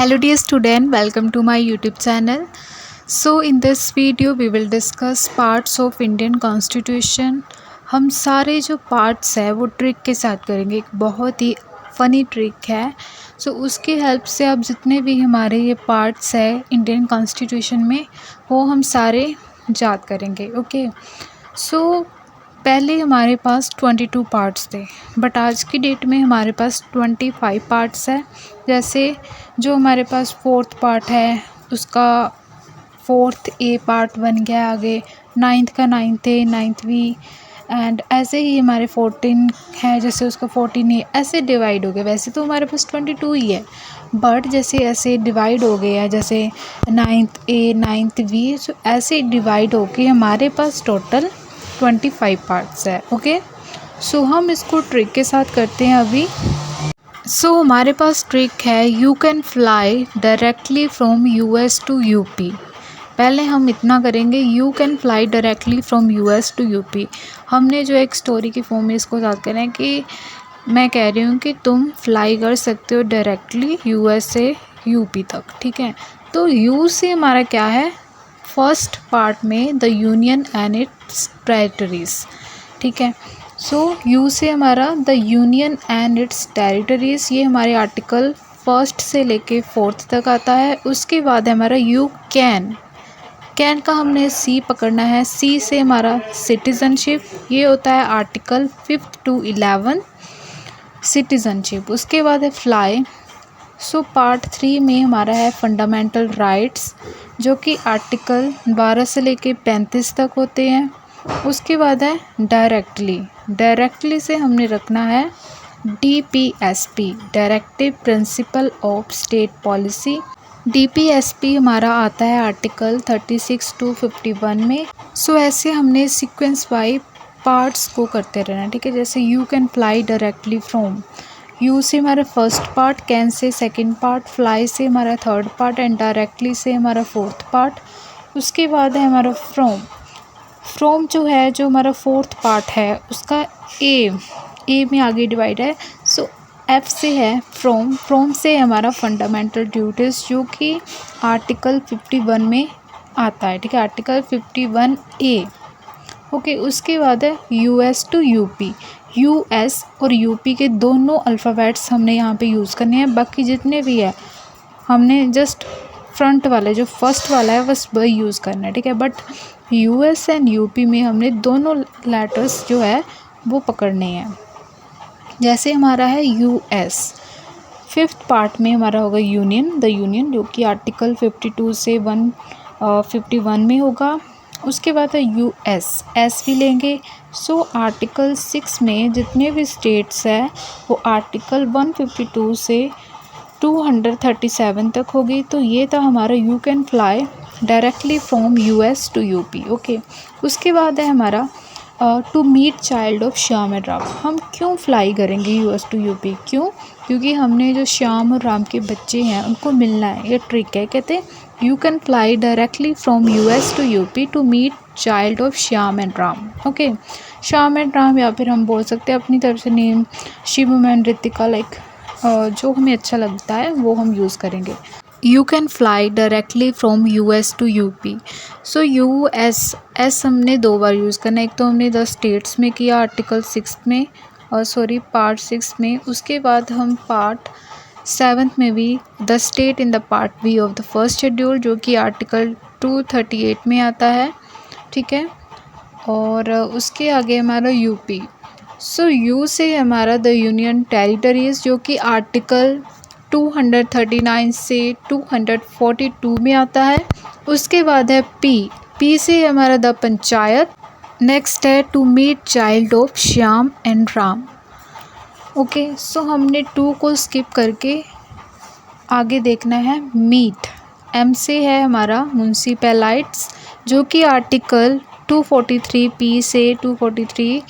Hello dear student, welcome to my YouTube channel. So in this video we will discuss parts of Indian Constitution. हम सारे जो parts है वो trick के साथ करेंगे। एक बहुत ही फ़नी ट्रिक है। सो उसकी हेल्प से आप जितने भी हमारे ये पार्ट्स है इंडियन कॉन्स्टिट्यूशन में वो हम सारे याद करेंगे। ओके, सो पहले हमारे पास 22 पार्ट्स थे, बट आज की डेट में हमारे पास 25 पार्ट्स है। जैसे जो हमारे पास फोर्थ पार्ट है उसका फोर्थ ए पार्ट बन गया, आगे नाइन्थ का ninth A, ninth B, and ऐसे ही हमारे 14 है, जैसे उसका 14 ए, ऐसे डिवाइड हो गए। वैसे तो हमारे पास 22 ही है, बट जैसे ऐसे डिवाइड हो गया, जैसे नाइन्थ ए, नाइन्थ बी, सो ऐसे डिवाइड हो के हमारे पास टोटल 25 पार्ट्स है। ओके, सो हम इसको ट्रिक के साथ करते हैं अभी। सो हमारे पास ट्रिक है, you can fly directly from US to UP. पहले हम इतना करेंगे, you can fly directly from US to UP. हमने जो एक स्टोरी की फॉर्म में इसको याद करें कि मैं कह रही हूँ कि तुम फ्लाई कर सकते हो डायरेक्टली यूएस से यूपी तक। ठीक है, तो यू से हमारा क्या है, फर्स्ट पार्ट में the union and its territories. ठीक है, सो यू से हमारा the union and its territories, ये हमारे आर्टिकल फर्स्ट से लेके फोर्थ तक आता है। उसके बाद है हमारा यू कैन का हमने सी पकड़ना है। सी से हमारा सिटीजनशिप, ये होता है आर्टिकल 5th to 11 सिटीजनशिप। उसके बाद है फ्लाई। सो पार्ट 3 में हमारा है फंडामेंटल राइट्स, जो कि आर्टिकल 12 से लेके 35 तक होते हैं। उसके बाद है डायरेक्टली से हमने रखना है DPSP, directive principle of state policy. DPSP हमारा आता है आर्टिकल 36 to 51 में। सो ऐसे हमने सीक्वेंस वाइज पार्ट्स को करते रहना। ठीक है, जैसे you can fly directly from, you से हमारा first part, can say second part, fly से हमारा थर्ड पार्ट, एंड डायरेक्टली से हमारा फोर्थ पार्ट। उसके बाद है हमारा फ्रॉम जो है, जो हमारा फोर्थ पार्ट है उसका ए में आगे डिवाइड है। सो एफ से है फ्रॉम से हमारा फंडामेंटल ड्यूटीज़, जो कि आर्टिकल 51 में आता है। ठीक है, आर्टिकल 51A। ओके, उसके बाद है यूएस टू यूपी। यूएस और यूपी के दोनों अल्फ़ाबेट्स हमने यहाँ पे यूज़ करने हैं। बाकी जितने भी है हमने जस्ट फ्रंट वाले, जो फर्स्ट वाला है बस वही यूज़ करना है। ठीक है, बट यूएस एंड यूपी में हमने दोनों लेटर्स जो है वो पकड़ने हैं। जैसे हमारा है यूएस, फिफ्थ पार्ट में हमारा होगा द यूनियन, जो कि आर्टिकल 52 से 151 में होगा। उसके बाद है एस भी लेंगे। सो आर्टिकल 6 में जितने भी स्टेट्स है वो आर्टिकल 152 से 237 तक होगी। तो ये था हमारा you can fly directly from US to UP. Okay, उसके बाद है हमारा to meet child of Shyam and Ram. हम क्यों फ्लाई करेंगे यूएस टू यूपी, क्योंकि हमने जो श्याम और राम के बच्चे हैं उनको मिलना है। ये ट्रिक है, कहते हैं you can fly directly from US to UP to meet child of Shyam and Ram. Okay, Shyam and Ram, या फिर हम बोल सकते हैं अपनी तरफ से name Shivam and Ritika, like जो हमें अच्छा लगता है वो हम यूज़ करेंगे। You can fly directly from US to UP. So S हमने 2 बार यूज़ करना है। एक तो हमने द स्टेट्स में किया आर्टिकल 6 में, और पार्ट 6 में। उसके बाद हम पार्ट 7 में भी the state in the part B of the first schedule, जो कि आर्टिकल 238 में आता है। ठीक है, और उसके आगे हमारा यूपी। सो यू से हमारा द यूनियन टेरिटरीज, जो कि आर्टिकल 239 से 242 में आता है। उसके बाद है पी से हमारा द पंचायत। नेक्स्ट है to meet child of Shyam and Ram. Okay, so हमने 2 को स्किप करके आगे देखना है मीट। एम से है हमारा म्यूनसिपैलिटीज, जो कि आर्टिकल 243 पी से 243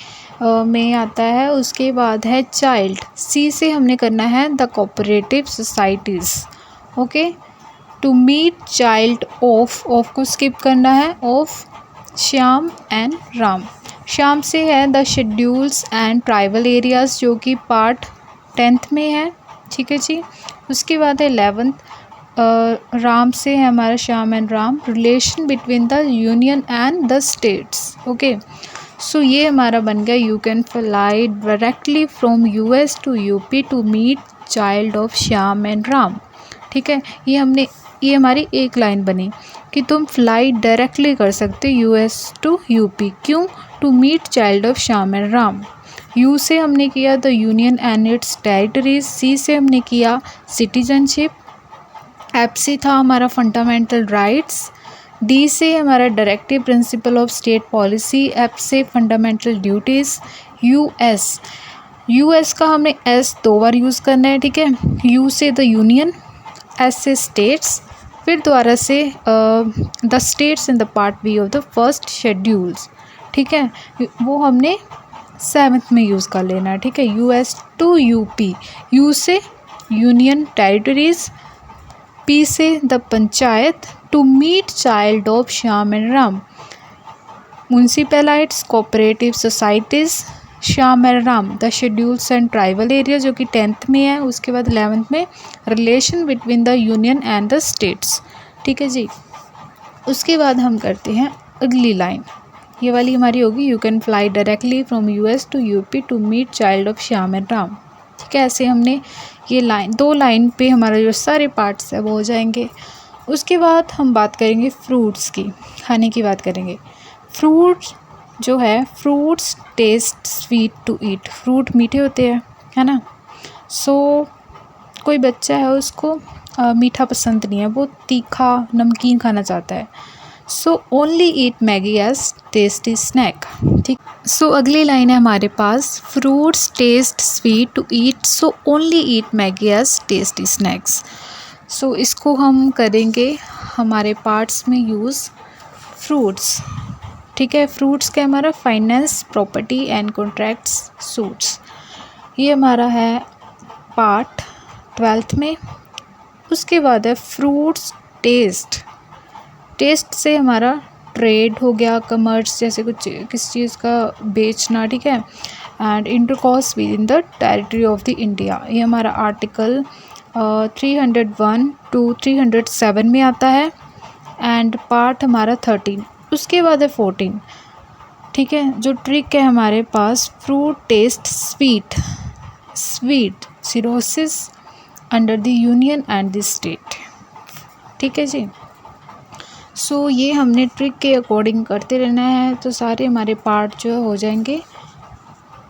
में आता है। उसके बाद है चाइल्ड। सी से हमने करना है the cooperative societies. Okay, to meet child of को स्किप करना है, ऑफ श्याम एंड राम। श्याम से है the schedules and tribal areas, जो कि पार्ट 10th में है। ठीक है जी, उसके बाद है 11th राम से है हमारा Shyam and Ram, relation between the union and the states. Okay, so ये हमारा बन गया you can fly directly from US to UP to meet child of Shyam and Ram. ठीक है, ये हमारी एक लाइन बनी कि तुम फ्लाई डायरेक्टली कर सकते हो यूएस टू यूपी। क्यों? To meet child of Shyam and Ram. U से हमने किया the union and its territories, C से हमने किया सिटीजनशिप, एफ से था हमारा फंडामेंटल राइट्स, डी से हमारा directive principle of state policy, F से फंडामेंटल ड्यूटीज़, यूएस का हमने एस 2 बार यूज़ करना है। ठीक है, यू से द यूनियन, एस से स्टेट्स, फिर दोबारा से the states in the part B of the first schedules. ठीक है, वो हमने 7th में यूज़ कर लेना है। ठीक है, यूएस टू यूपी, यू से यूनियन टेरिटरीज, पी से the panchayat, to meet child of Shyam and Ram, municipalities cooperative societies, Shyam and Ram the schedules and tribal area जो कि 10th में है। उसके बाद 11th में relation between the union and the states. ठीक है जी, उसके बाद हम करते हैं अगली लाइन, ये वाली हमारी होगी you can fly directly from US to UP to meet child of Shyam and Ram. ठीक है, ऐसे हमने ये लाइन 2 लाइन पे हमारा जो सारे पार्ट्स है वो हो जाएंगे। उसके बाद हम बात करेंगे फ्रूट्स की, खाने की बात करेंगे। फ्रूट जो है, fruits taste sweet to eat, fruit मीठे होते हैं, है ना। सो कोई बच्चा है उसको मीठा पसंद नहीं है, वो तीखा नमकीन खाना चाहता है। So only eat Maggi as tasty snack. ठीक, सो अगली लाइन है हमारे पास, fruits taste sweet to eat, so only eat Maggi as tasty snacks. So इसको हम करेंगे हमारे पार्ट्स में यूज़, फ्रूट्स। ठीक है, फ्रूट्स का हमारा finance, property and contracts, suits, ये हमारा है पार्ट 12th में। उसके बाद है फ्रूट्स टेस्ट, टेस्ट से हमारा ट्रेड हो गया, कमर्स, जैसे कुछ किसी चीज़ का बेचना। ठीक है, and intercourse with in the territory of the India, ये हमारा आर्टिकल 301 टू 307 में आता है, एंड पार्ट हमारा 13। उसके बाद है 14। ठीक है, जो ट्रिक है हमारे पास, फ्रूट टेस्ट स्वीट, स्वीट सिरोसिस under the union and the state. ठीक है जी, सो ये हमने ट्रिक के अकॉर्डिंग करते रहना है, तो सारे हमारे पार्ट जो हो जाएंगे।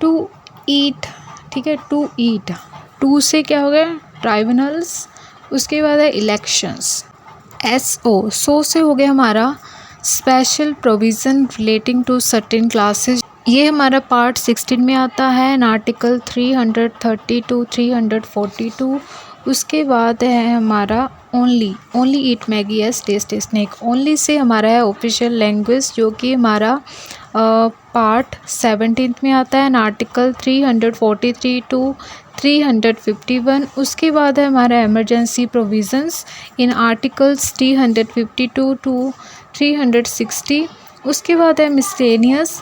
टू ईट, ठीक है, टू ईट, टू से क्या हो गया, ट्राइब्यूनल्स। उसके बाद है इलेक्शंस, SO, सो से हो गया हमारा special provision relating to certain classes, ये हमारा पार्ट 16 में आता है, एंड आर्टिकल 330 टू 342। उसके बाद है हमारा only eat Maggi as tasty snack, only से हमारा है ऑफिशियल लैंग्वेज, जो कि हमारा पार्ट 17 में आता है, एंड आर्टिकल 343 टू 351। उसके बाद है हमारा emergency provisions in articles 352 to 360। उसके बाद है मिसलेनियस,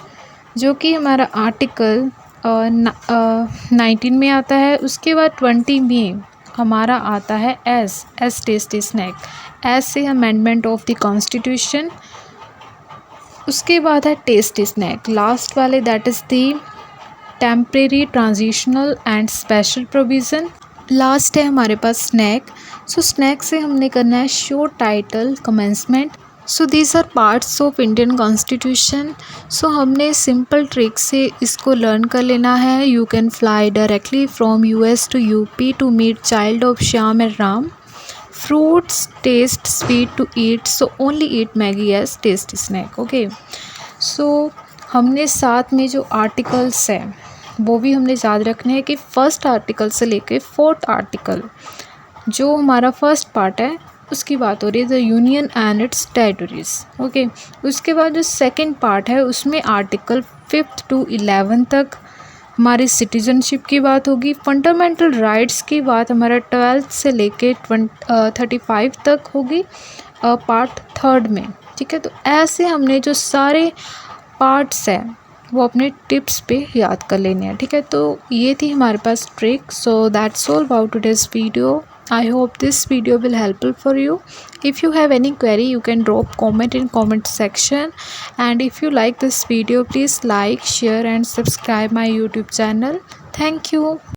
जो कि हमारा आर्टिकल 19 में आता है। उसके बाद 20 में हमारा आता है एस टेस्टी स्नैक, एस से अमेंडमेंट ऑफ द कॉन्स्टिट्यूशन। उसके बाद है टेस्टी स्नैक, लास्ट वाले, that is the temporary, transitional and special provision. Last है हमारे पास स्नैक। सो स्नैक से हमने करना है show title commencement. So these are parts of Indian constitution. So हमने सिंपल ट्रिक से इसको लर्न कर लेना है। You can fly directly from US to UP to meet child of Shyam and Ram, fruits taste sweet to eat, so only eat Maggi as tasty snack. Okay, so हमने साथ में जो आर्टिकल्स हैं वो भी हमने याद रखने हैं कि फर्स्ट आर्टिकल से लेके 4th आर्टिकल, जो हमारा फर्स्ट पार्ट है उसकी बात हो रही है the union and its territories. Okay, उसके बाद जो सेकंड पार्ट है उसमें आर्टिकल 5th टू 11 तक हमारी सिटीजनशिप की बात होगी। फंडामेंटल राइट्स की बात हमारा 12th से लेके 35 तक होगी पार्ट 3rd में। ठीक है, तो ऐसे हमने जो सारे पार्ट्स हैं वो अपने टिप्स पे याद कर लेने हैं। ठीक है, तो ये थी हमारे पास trick. So that's all about today's video. I hope this video will helpful for you. If you have any query, you can drop comment in comment section, and if you like this video, please like, share and subscribe my YouTube channel. Thank you.